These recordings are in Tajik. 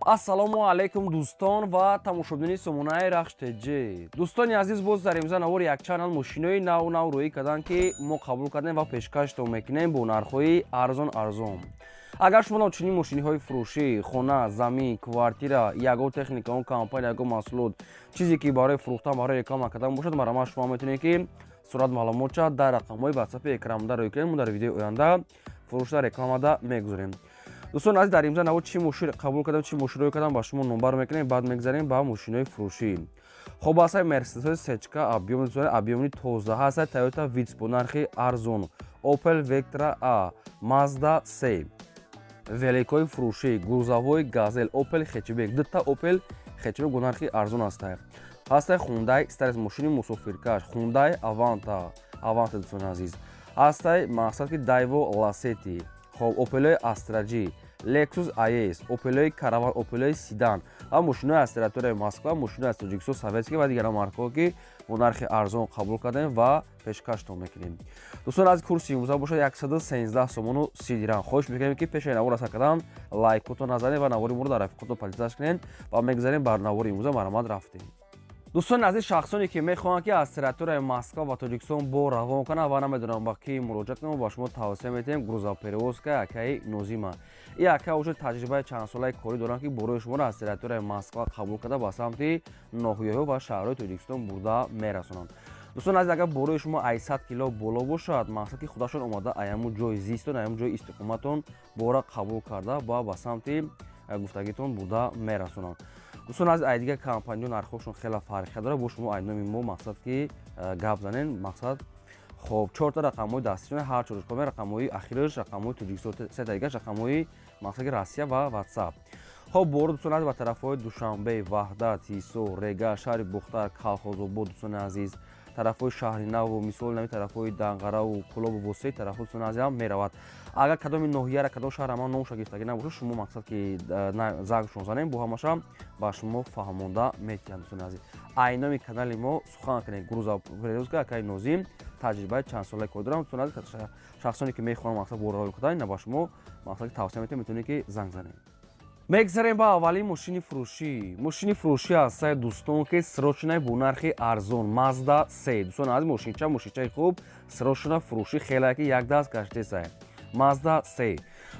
ассалому алайкум дӯстон ва тамошобини сомонаи рахштеҷи. Дӯстони азиз, боз дар имза навори як чанал мошинои нав рӯӣ карданд, ки мо қабул кардем ва пешкаштон мекунем бо нархҳои арзон. Агар шумо дар чунин мошиниҳои фурӯшӣ, хона, замин, квартира, ягон техника, он компания, ягон маҳсулот, чизе ки барои фурӯхтан, барои реклама кардан бошад, марама шумо метавонед ки сурат маълумотша дар рақамҳои WhatsApp экранмада рӯй кунед. Мо дар видеои оянда фурӯшда рекламада мегузорем. Дӯстон азиз, дар имза навод чӣ мошин қабул кардам, чӣ мошин рӯй кардам, ба шумо номбар мекунем, баъд мегзарем ба мошинои фурӯшӣ. Хоб ҳастад Mercedes сечка объёми 12 ҳастад, Toyota Vitz бо нархи арзон, Opel Vectra A, Mazda 3, великои фурӯшӣ, грузовой Gazelle, Opel Hatchback, дутта Opel Hatchback бо нархи арзон ҳастад. Ҳастад Hyundai Staris мошини мусофиркаш, Hyundai Avanta дӯстони азиз. Ҳастад мақсад ки Daewoo Lacetti, хоб Opel Astra G, Lexus IS, Opel Caravan, Opel Sedan ва мошинои аз территорияи Москва, мошинои аз Тоҷикистон, Советский ва дигар маркаҳо ки бо нархи арзон қабул кардем ва пешкаштон мекунем. Дӯстон аз курси имрӯза бошад 113 сомону 30 дирҳам. Хоҳиш мекунем ки пешаи навор раста кардан лайкотон назанед ва навори моро дар рафиқотон подписааш кунед ва мегзарем бар навори имрӯза марамад рафтем. дӯстони азиз, шахсоне ки мехоҳанд ки аз территорияи Москва ва Тоҷикистон бо равон кунанд ва намедонанд ба кӣ муроҷиат кунанд, ба шумо тавсия метаҳем грузоперевозка акаи Нозима. ин ака уже таҷрибаи чандсолаи корӣ доранд ки борои шуморо аз территорияи Москва қабул карда ба самти ноҳияҳо ва шаҳрҳои Тоҷикистон бурда мерасонанд. дӯстон азиз, агар борои шумо 800 кило боло бошад, мақсад ки худашон омада аяму ҷои зистон, аяму ҷои истиқоматон бора қабул карда ба самти гуфтагитон бурда мерасонанд. дӯстон азиз, ай дигар компанияҳо нархҳошон хеле фарқия дорад. Бо шумо айноми мо мақсад ки гап занем. Мақсад хоб 4 рақамҳои дастишона, ҳар 4 рақамҳои ахираш рақамҳои Тоҷикистон, 3 дигар рақамҳои мақсад ки Россия ва WhatsApp. хоб боро дӯстон азиз, ба тарафҳои Душанбе, Ваҳдат, Ҳисор, Рега, шаҳри Бухтар, Калхозобод, дӯстони азиз, тарафҳои шаҳри Наву, мисол нави тарафҳои Данғараву, Кӯлобу Восеи тарафҳо дӯстони азиз ҳам меравад. агар кадоми ноҳияро, кадом шаҳра ман номуша гирифтагӣ набошад, шумо мақсад ки зангшон занем, бо ҳамаша ба шумо фаҳмонда метиҳанд. дӯстони азиз, айноми канали мо сухан кунед грузоперевозка акаи Нозим, таҷрибаи чандсолаи кор дорам. дӯстони азиз, шахсоне ки мехоҳанд мақсад бо роҳ кардан, ина ба шумо мақсад ки тавсия метавонем, метавонед ки занг занед. мегзарем ба аввалин мошини фурӯшӣ. мошини фурӯшӣ ҳастад дӯстон ки срочнаи бо нархи арзон, Mazda 3. дӯстон азиз, мошинчаи хуб, срочна фурӯшӣ хелаки як даст гаштесай. Mazda 3.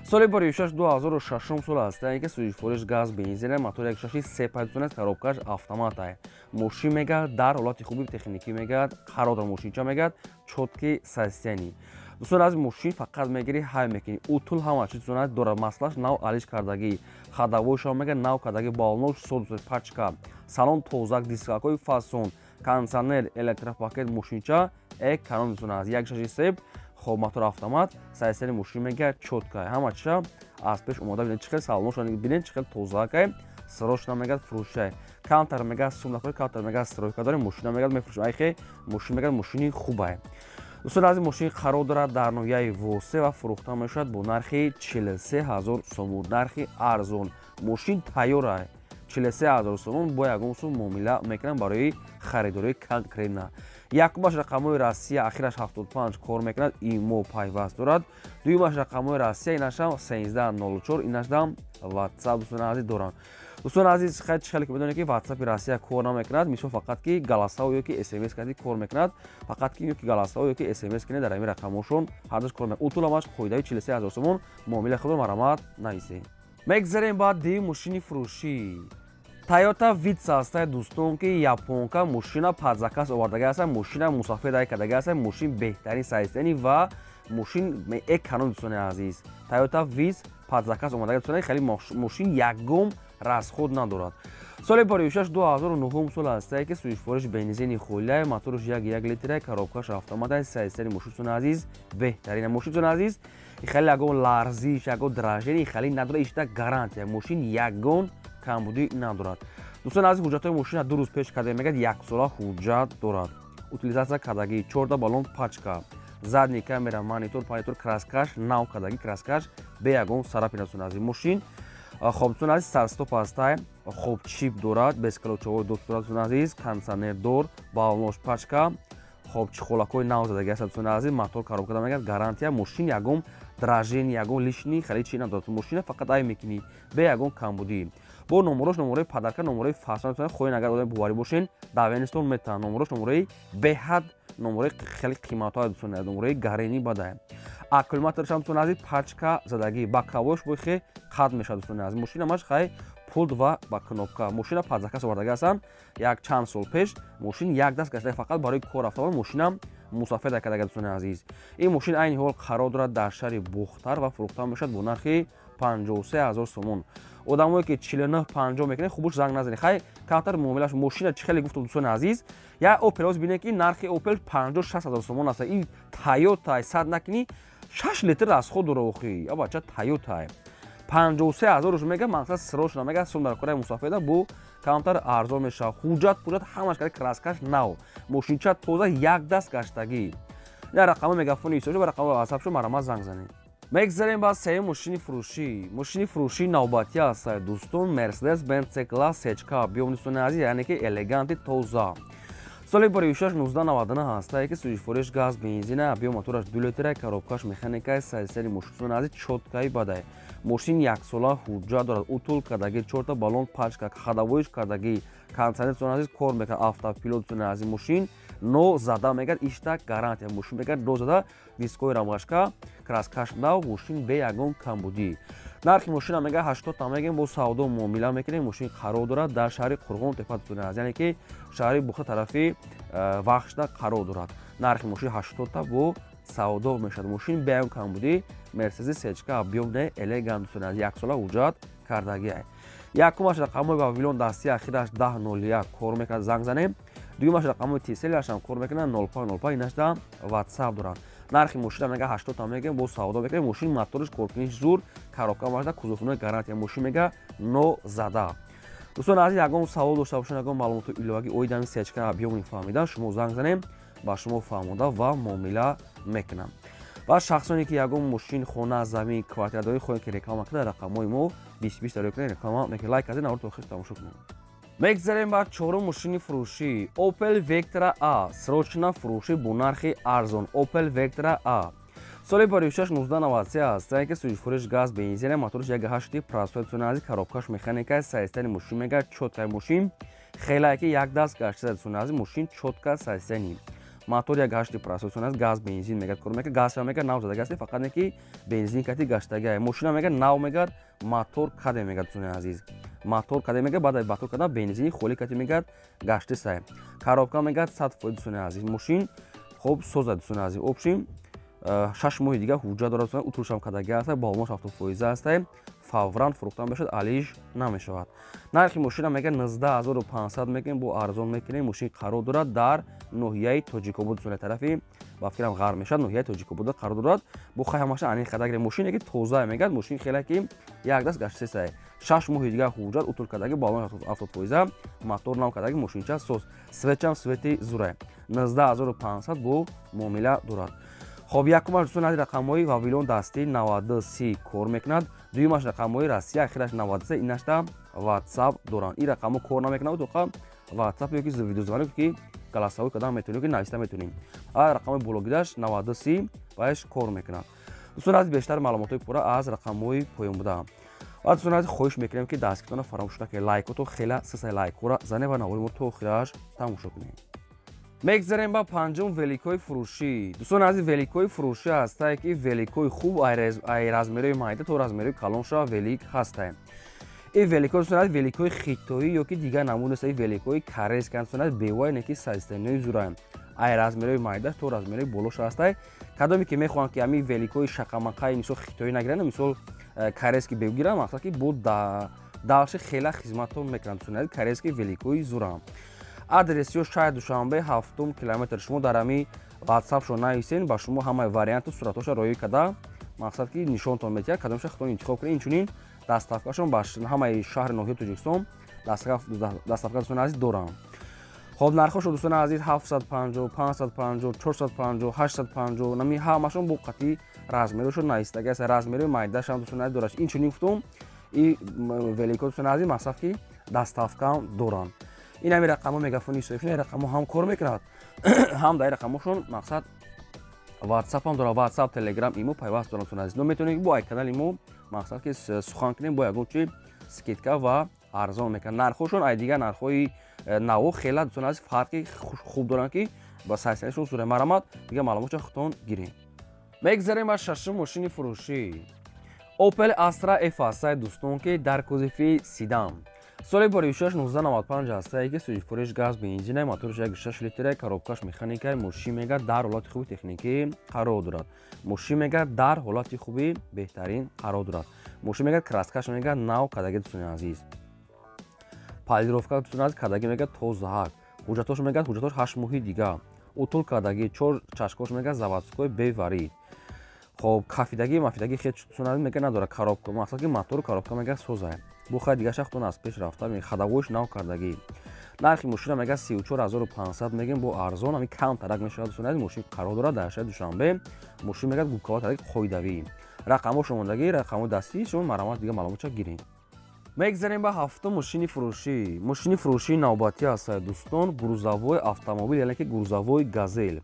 соли бори 2006 сол ҳастад ки сӯзишвориш газ бензин, мотори 1.6 3.5 коробкаш автомат ай. мошин мегӯяд дар ҳолати хуби техникӣ мегӯяд, ҳародра мошинча мегӯяд, чотки состоянӣ. дӯстон азиз, мошин фақат мегири ҳай мекунӣ. утул ҳама чиз дӯстон азиз дорад. маслаш нав алиш кардагӣ, ходовойшо мегӯяд нав кардагӣ, балнош сол пачка, салон тоза, дискакҳои фасон, кондитсионер, электропакет, мошинча эканон дӯстон азиз 1.6 хоб мотор автомат, состоянии мошин мегӯяд чотка. ҳама чиша аз пеш омода. бинед чӣ хел салоношо бинед, чӣ хел тозаакай, срочна мегӯяд фурӯшай. камтар мегӯяд сумнакори, камтар мегӯяд стройка дорем, мошина мегӯяд мефурӯшем. айхе мошин мегӯяд мошини хубай. дӯстон азиз, мошин қарор дорад дар ноҳияи Восе ва фурӯхта мешавад бо нархи 43000 сомон. нархи арзон. мошин тайёрай. 43000 сомон бо ягон сум муомила мекунам барои харидории конкретна. якумаш рақамҳои Россия, ахираш 75 кор мекунад, имо пайваст дорад. дуюмаш рақамҳои Россия, инашам 1304, инашам WhatsApp дӯстон азиз дорам. дӯстон азиз, хеле ки медонед ки WhatsApp Россия кор намекунад, мисол фақат ки галасао ё ки SMS кардӣ кор мекунад, фақат ки ё ки галасао ё ки SMS кунед дар ҳамин рақамҳошон ҳар дӯш кор мекунад. утул ҳамаш қоидаи 43000 сомон муомила худро марамат нависед. мегзарем ба ди мошини фурӯшӣ. Toyota Vitz ҳастад дӯстон ки японка мошина падзакас овардаги ҳастад, мошина мусофир кадаги ҳастад, мошин беҳтарин состоянӣ ва мошин эканон дӯстони азиз. Toyota Vitz падзакас омадаги дӯстони хеле мошин ягон расход надорад. соли бори 2009 сол ҳастад ки сӯзишвориш бензини холия, моториш 1 литра, коробкаш автомат, состоянии мошин дӯстони азиз беҳтарин. мошин дӯстони азиз хеле ягон ларзиш, ягон дражени хеле надорад. ишта гарантия. мошин ягон камбудӣ надорад. дӯстон азиз, ҳуҷҷатҳои мошина 2 рӯз пеш карда мегӯяд 1 сола ҳуҷҷат дорад. утилизатсия кардагӣ, 14 баллон пачка, задни камера, монитор, краскаш нав кардагӣ, краскаш бе ягон сарапи дӯстон азиз. мошин хоб дӯстон азиз, старстоп ҳастад, хоб чип дорад, бесклочовой дорад дӯстон азиз, кондитсионер дор, балнош пачка, хоб чихолакҳои нав задаги ҳастад дӯстон азиз. мотор коробка карда мегӯяд, гарантия. мошин ягон дражени, ягон лишни хеле чӣ надорад. мошина фақат ай мекунӣ бе ягон камбудӣ. бо номерош номераи падарка номераи фаслон хоин агар одами боварӣ бошен давенистон метавон номерош номераи беҳад номераи хеле қиматҳои дӯстон аз номераи гаринӣ бадай аккумулятораш ҳам дӯстон азиз пачка задагӣ ба кавош бохе қад мешавад дӯстон азиз мошина маш хай пулт ва ба кнопка мошина падзакас овардаги ҳастанд як чанд сол пеш мошин як даст гашта фақат барои кор рафтан мошинам мусафеда кардага дӯстони азиз ин мошин айни ҳол қарор дорад дар шаҳри бухтар ва фурӯхта мешавад бо нархи 53000 сомон одамое ки 49-50 мекунед хубуш занг назанед хай камтар муомилаш мошина чӣ хеле гуфтам дӯстони азиз як опел ҳоз бинед ки нархи опел 50-60 сомон аст ин тойота 100 накини 6 литр расход дора охи я бача тойота 53000 мега мақсад срош намега сум дар кораи мусафеда бу камтар арзон мешавад ҳуҷҷат ҳамаш карда краскаш нав мошинча тоза як даст гаштагӣ я рақама мегафони истошо ба рақама ватсап шо марама занг занед мегзарем ба сеюм мошини фурӯшӣ навбатӣ аст дӯстон Mercedes Benz C-Class HK биём дӯстони азиз яъне ки элеганти тоза соли бори 1699 ҳаста ки сӯзишвориш газ бензина объем мотораш 2 литра коробкаш механикаи сайсери мошин азиз чоткаи бадай мошин яксола ҳуҷҷат дорад утул кардагӣ 4 та баллон пачка ходовоиш кардагӣ кондитсионер азиз кор мекунад автопилот азиз мошин но зада мегад ишта гарантия мошин мегад до зада дискои рамгашка краскаш нав мошин бе ягон камбудӣ нархи мошина мега 80 та мегем бо савдо муомила мекунем мошин қарор дорад дар шаҳри Қурғон тепа дӯстон яъне ки шаҳри бухта тарафи вахшда қарор дорад нархи мошин 80 та бо савдо мешавад мошин бе ягон камбудӣ Mercedes HK объёмне элегант дӯстон аз як сола ҳуҷҷат кардагӣ якумаш рақамои вавилон дастии ахираш 1001 кор мекунад занг занем дуюмаш рақамои тиселиаш ҳам кор мекунад 0505 инашда ватсап дорад нархи мошина мега 80 та мегем бо савдо мекунем мошин моториш коркуниш зур коробка машда кузовнои гарантия мошин мега но зада дӯстон азиз ягон савол дошта бошед ягон маълумоти иловагӣ оидани сечка объёми фаҳмида шумо занг занем ба шумо фаҳмода ва муомила мекунам ва шахсоне ки ягон мошин хона замин квартирадорӣ хоҳед ки реклама кардад рақамои мо 20 дарои кунед реклама мекунед лайк казед навор то охир тамошо кунед мегзарем ба чорум мошини фурӯшӣ Opel Vectra A срочна фурӯшӣ бо нархи арзон Opel Vectra A соли бори 1993 аст ки сӯзишвориш газ бензина моториш 1.8 простой азиз коробкаш механикаи сайстани мошин мега чоткаи мошин хелае ки як даст гашта дӯстон азиз мошин чотка сайстани мотор 1.8 простой аст газ бензин мегад кор мека газша мега нав задага аст фақат не ки бензин кати гаштаги мошина мега нав мегад мотор каде мегад дӯстон азиз мотор каде мегад баъд аз батор када бензини холӣ кати мегад гашти сай коробка мегад 100% дӯстон азиз мошин хоб соза дӯстон азиз обшим 6 моҳи дига ҳуҷҷат дорад утулшам кадаги аст болмош 70% аст фавран фурӯхта мешавад алиж намешавад нархи мошина мега 19500 мегем бо арзон мекунем мошин қарор дорад дар ноҳияи тоҷикобод дӯстони тарафи ба фикрам ғарб мешавад ноҳияи тоҷикобода қарор дорад бо хайҳамаша ани кадагире мошине ки тоза мегад мошин хеле ки як даст гашти сай 6 моҳи дига ҳуҷҷат утул кадаги болмош 70% мотор нам кадаги мошинча соз светчам свети зура 19500 бо муомила дорад хоб якумаш дӯстон аз рақамои вавилон дастии 9030 кор мекунад дуюмаш рақамои россия ахираш 93 инашда ватсап доранд ин рақамо кор намекунад тоқа ватсап ёки видеозвонок ки галасовой кадан метавонем ки нависта метавонем рақамои блогидаш 9030 бааш кор мекунад дӯстон аз бештар маълумотои пурра аз рақамои поёнбуда ва дӯстон аз хоҳиш мекунем ки дасткитона фаромӯш накунед лайкото хела сисай лайкҳоро занед ва навори мо то охираш тамошо кунед мегзарем ба панҷум великои фурӯшӣ дӯстон азиз великои фурӯшӣ ҳастае ки великои хуб ай размерои майда то размерои калонша велик ҳастае ин велико дӯстон азиз великои хитоӣ ёки дигар намудаи великои корейска дӯстон азиз бевои неки сайзтанои зура ай размерои майда то размерои болоша ҳастае кадоме ки мехоҳанд ки ҳамин великои шақамақаи мисол хитоӣ нагиранд мисол корейски бегиранд мақсад ки бо далши хела хизматон мекунанд дӯстон азиз корейски великои зура адресиё шаҳри душанбе 7 километр шумо дар ҳами ватсапшо нависен ба шумо ҳамаи варианту суратоша роёй када мақсад ки нишонтон метиҳад кадомша хитон интихоб кунед инчунин дастафкашон ба ҳамаи шаҳри ноҳияи тоҷикистон дастафка дӯстон азиз доранд хоб нархошо дӯстон азиз 750 550 450 850 нами ҳамашон бо қатъи размерошо навистаги аст размерои майдашам дӯстон азиз дорад инчунин гуфтум и велико дӯстон азиз мақсад ки дастафкам доранд ин ҳами рақамо мегафони историшон ин рақамо ҳам кор мекунад ҳам дар рақамошон мақсад ватсапам дорад ватсап телеграм имо пайваст дорам дӯстон азиз но метавонед бо ай канали мо мақсад ки сухан кунем бо ягон чи скидка ва арзон мекунанд. Нархошон ай дигар нархҳои наво хела дӯстон азиз фарқи хуб доранд ки ба сайсанишон сураи марамат дигар маълумотро худтон гирем. мегзарем ба шашум мошини фурӯшӣ. Opel Astra F8 дӯстон ки дар кузофи седан. соли бори 1995 ҳастае ки сӯзишфурӯш газ бензинай моториш 1.6 литраи коробкаш механикаи мошин мега дар ҳолати хуби техникӣ қарор дорад. Мошин мега дар ҳолати хуби беҳтарин қарор дорад. Мошин мега краскаш мега нав кадаги дӯстони азиз. Полировка дӯстони азиз кадаги мега тозаак. ҳуҷҷатош мега ҳуҷҷатош 8 моҳи дига. Утул кадаги 4 чашкош мега заводской беварид. خب کافیدگی مافیدگی خیلی چون میگه نداره коробка مثلا که موتور коробка میگه سوزه بو خیلی دیگه شخصون از پیش رفته می خداگوش نو کردگی نرخ ماشین میگه 34500 میگیم بو ارزون همین کم ترک میشه دوستان ماشین قرار داره در شهر دوشنبه ماشین میگه گوکاوا ترک خویدوی رقمو شمردگی رقمو دستی شما مرامت دیگه معلومات گیرین میگذاریم به هفته ماشین فروشی نوبتی است دوستان گروزاوی اتومبیل یعنی که گروزاوی گازل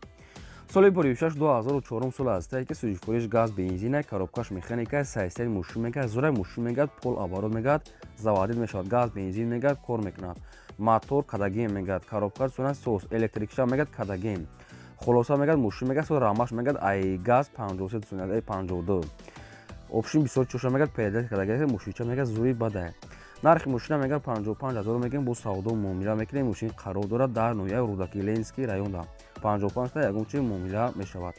соли бори 2004 сол ҳастае ки сӯзишфурӯш газ бензина коробкаш механика сайстаи мошин мегад зураи мошин мегад пол оборот мегад заводид мешавад газ бензин мегад кор мекунад мотор кадагем мегад коробка сона сос электрикша мегад кадагем хулоса мегад мошин мегад со рамаш мегад ай газ 53 сона ай 52 опшин бисёр чоша мегад педал кадагем мошинча мегад зури бадай нархи мошина мегад 55000 мегем бо савдо муомила мекунем мошин қарор дорад дар ноҳияи рудаки ленский районда 55 та ягон чи муомила мешавад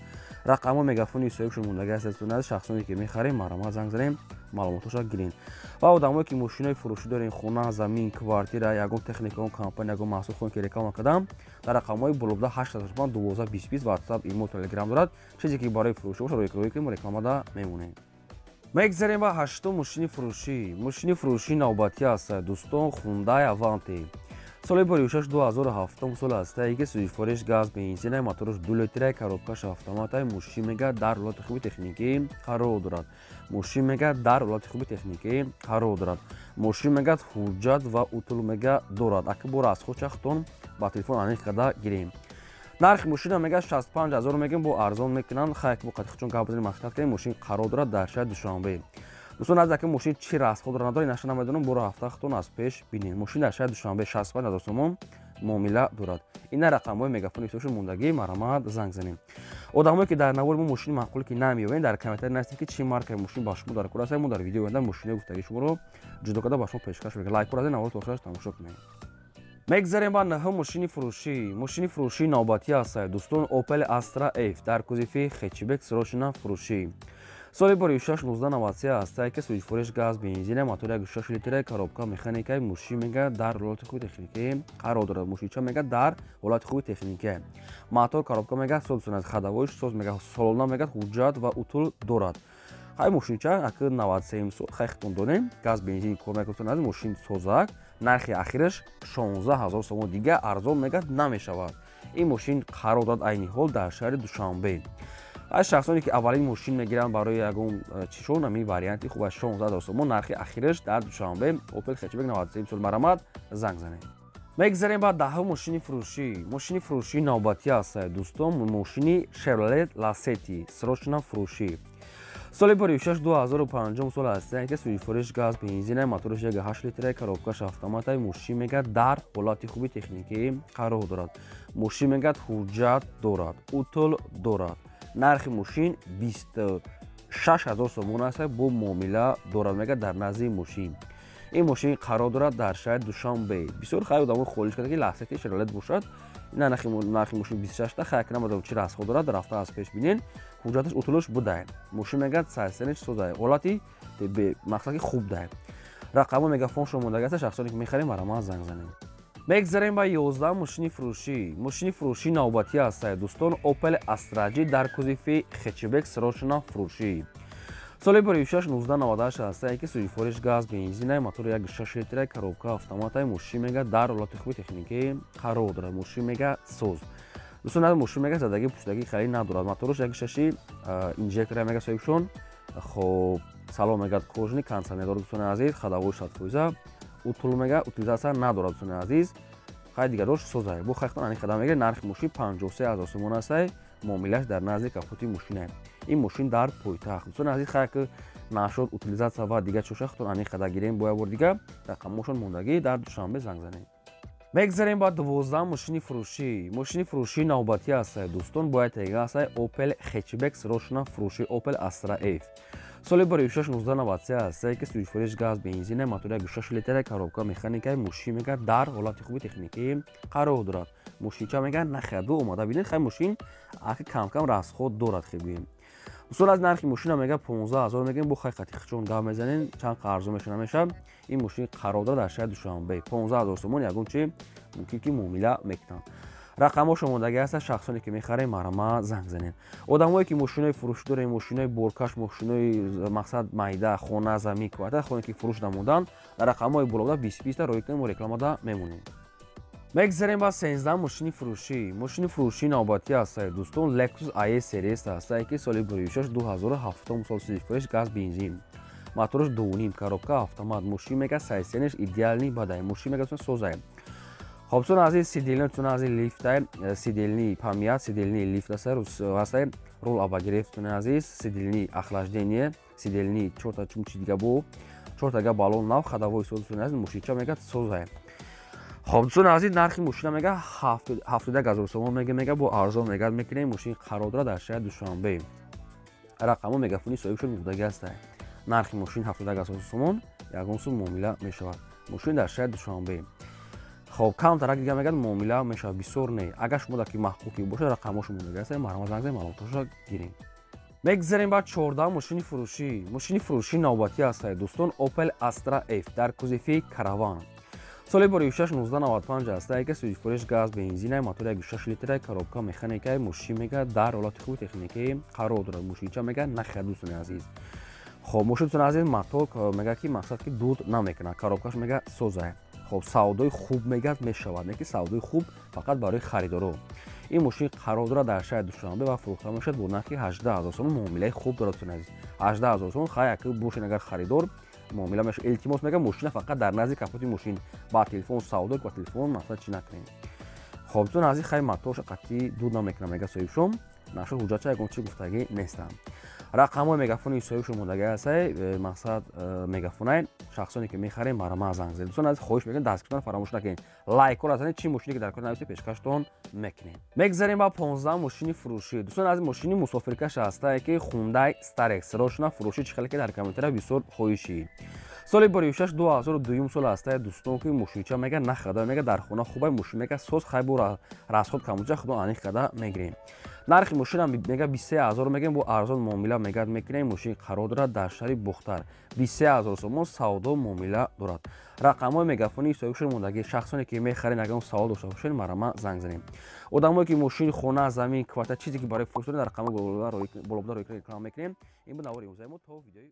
рақамо мегафони соҳибшон мондаги ҳастед шахсоне ки мехарем маромат занг занем маълумотошро гирин ва одамое ки мошинои фурӯшӣ дорен хона замин квартира ягон техникаон компания ягон маҳсулхон ки реклама кардам дар рақамҳои болобуда 885 1220 ватсап имо телеграм дорад чизе ки барои фурӯшӣ боша рӯи ки рекламада мемонем мегзарем ба ҳаштум мошини фурӯшӣ навбатӣ аст дӯстон Hyundai Avanti соли бори 2007 сол ҳастае ки сӯзишфурӯш газ бензинаи моториш 2 литраи коробкаш автоматаи мошин мега дар ҳолати хуби техникӣ қарор дорад мошин мега дар ҳолати хуби техникӣ қарор дорад мошин мега ҳуҷҷат ва утул мега дорад аки бора аз худ чахтон ба телефон аниқ карда гирем нархи мошина мега 65000 мегем бо арзон мекунанд хайк бо қатиқчон гапзани маслиҳат кардем мошин қарор дорад дар шаҳри душанбе дӯстон аз аки мошин чӣ расходро надорад наша намедонам бора ҳафта хатон аз пеш бинем мошин дар шаҳри душанбе 65000 сомон муомила дорад ина рақамҳои мегафони ҳисобшон мондагӣ маромат занг занем одамое ки дар навори мо мошини маъқуле ки намеёбем дар комментари нависем ки чӣ маркаи мошин ба шумо дар кор аст мо дар видеои оянда мошинои гуфтагии шуморо ҷудо карда ба шумо пешкаш мекунем лайк кора навори тохираш тамошо кунем мегзарем ба наҳум мошини фурӯшии навбатӣ аст дӯстон Opel Astra F дар кузофи хетчбек срочно фурӯшӣ соли бори 1693 ҳастае ки сӯзишфурӯш газ бензина мотори 1.6 литраи коробка механикаи мошин мега дар ҳолати хуби техникӣ қарор дорад мошинча мега дар ҳолати хуби техникӣ мотор коробка мега соз сунад хадавоиш соз мега солона мега ҳуҷҷат ва утул дорад ҳай мошинча аки 93 сол хайхтон донем газ бензин кор мекунад мошин созак нархи ахираш 16000 сомон дига арзон мега намешавад ин мошин қарор дорад айни ҳол дар шаҳри душанбе аз шахсоне ки аввалин мошин мегиранд барои ягон чишон ами варианти хуб аз 16000 сомон нархи ахираш дар душанбе Opel хетчбек 93 сол маромат занг занем мегзарем ба даҳум мошини фурӯшии навбатӣ аст дӯстон мошини Chevrolet Lacetti срочно фурӯшӣ соли бори 2005 сол ҳастае ки сӯзишфурӯш газ бензинаи моториш 1.8 литраи коробкаш автоматаи мошин мега дар ҳолати хуби техникӣ қарор дорад мошин мега ҳуҷҷат дорад утул дорад нархи мошин 26000 сомон аст бо муомила дорад мега дар назди мошин ин мошин қарор дорад дар шаҳри душанбе бисёр хай одамон холиш карда ки Lacetti Chevrolet бошад ина нархи мошин 26 та хайк намадам чӣ расход дорад рафта аз пеш бинен ҳуҷҷаташ утулаш будай мошин мега сайсанич созай ҳолати мақсади хуб дай рақамо мегафон шумо мондаги аст шахсоне ки мехарем маромат занг занем мегзарем ба 11 мошини фурӯшии навбатӣ аст дӯстон Opel Astra G дар кузофи хетчбек срочно фурӯшӣ соли бори 1998 ҳастае ки сӯзишфурӯш газ бензинаи мотори 1.6 литраи коробка автоматаи мошин мега дар ҳолати хуби техникӣ қарор дорад мошин мега соз дӯстон аз мошин мега задаги пуштагӣ халӣ надорад моториш 1.6 инжектора мега соҳибшон хоб салон мега кожни кондитсионер дӯстони азиз хадавои 100% утул мега утилизатсия надорад дӯстони азиз хай дигар дош созай бо хайхтон ани қадам мегирад нархи мошин 53000 сомон аст муомилаш дар назди капоти мошина ин мошин дар пойтахт дӯстони азиз хай ки нашуд утилизатсия ва дигар чӯшахтон ани қада гирем боя бор дига рақамошон мондагӣ дар душанбе занг занем. мегзарем ба 12 мошини фурӯшӣ навбатӣ аст дӯстон бояд тега аст Opel Hatchback рошна фурӯши Opel Astra F соли бори 1993 аст ки сӯзишвориш газ бензин мотори 6 литр коробка механикаи мошин мега дар ҳолати хуби техникӣ қарор дорад. Мошинча мега нахаду омада бинед хай мошин аки кам расход дорад хебием. Усул аз нархи мошина мега 15000 мегем бо хай хати хичон гап мезанен чанд қарзо мешана меша ин мошин қарор дорад дар шаҳри Душанбе 15000 сомон ягон чи мумкин ки муомила мекунанд. рақамошо мондаги аст шахсоне ки мехарем марама занг занен. Одамое ки мошинои фурӯш дорем мошинои боркаш мошинои мақсад майда хона замин квартира хоне ки фурӯш намондан дар рақамҳои болода 20 роӣ кунем ва рекламада мемонем. мегзарем ба 13 мошини фурӯшӣ навбатӣ аст дӯстон Lexus IS серияс аст ки соли 2007 сол сӯзишвориш газ бензин моториш 2.5 коробка автомат мошин мега сайсенеш идеални бадай мошин мега созай хобсон азиз сиделни тун азиз лифтай сиделни памият сиделни лифт аст рол абагирефтун азиз сиделни охлаждение сиделни 4 чумчи дига бо 4 балон нав хадавои созтун азиз мошинча мега созай хобсон азиз нархи мошина мега 70000 сомон мега бо арзон мега мекунем мошин қарор дорад дар шаҳри Душанбе рақамо мегафони соҳибшон мудаги аст нархи мошин 70000 сомон ягон сум муомила мешавад мошин дар шаҳри Душанбе хоб камтарак дига мегӯяд муомила мешавад бисёр не агар шумо даки маҳқуқи бошад рақамошо мудаги аст марҳамат занг занем маълумотошро гирем. мегзарем ба 14 мошини фурӯшӣ навбатӣ аст дӯстон Opel Astra F дар кузифи караван соли бори 1995 аст ки сӯзишвориш газ бензин мотори 6 литр коробка механикаи мошин мега дар ҳолати хуби техникӣ қарор дорад мошинча мега нахия дӯстони азиз хоб мошинтон азиз мотор мега ки мақсад ки дуд намекунад коробкаш мега созай хоб савдои хуб мега мешавад не ки савдои хуб фақат барои харидоро ин мошин қарор дорад дар шаҳри Душанбе ва фурӯхта мешавад бо нархи 18000 сомон муомилаи хуб дорад дӯстони азиз 18000 сомон хай аки бошен агар харидор муомила мешавад илтимос мега мошина фақат дар назди капоти мошин ба телефон савдо ба телефон мақсад чӣ накунем хоб дӯстон азиз хай моторш қатъи дуд намекунад мега соҳибшон нашуд ҳуҷҷатча ягон чӣ гуфтагӣ нестам рақамҳои мегафони соҳибшон мондаги аст мақсад мегафонай шахсоне ки мехарем марама занг занед дӯстон азиз хоҳиш мекунем дастгирифтон фаромӯш накунед лайкҳоро занед чӣ мошине ки дар кори нависед пешкаштон мекунем. мегзарем ба 15 мошини фурӯшӣ дӯстон азиз мошини мусофиркаш аст ки Hyundai Starex рошна фурӯшӣ чӣ хеле ки дар комментария бисёр хоҳишӣ соли бори 2002 сол аст дӯстон ки мошинча мега нахада мега дар хона хубай мошин мега соз хай бо расход камуча худон аниқ када мегирем нархи мошина мега 23000 мегем бо арзон муомила мега мекунем мошин қарор дорад дар шаҳри Бухтар 23000 сомон савдо муомила дорад рақамҳои мегафони соҳибшон мондаги шахсоне ки мехарен ягон савол дошта бошед марама занг занем одамое ки мошин хона замин квартира чизе ки барои фурӯхтани дар рақамҳои болобуда рӯйкунем ин буд навори имрӯзаи мо то видеои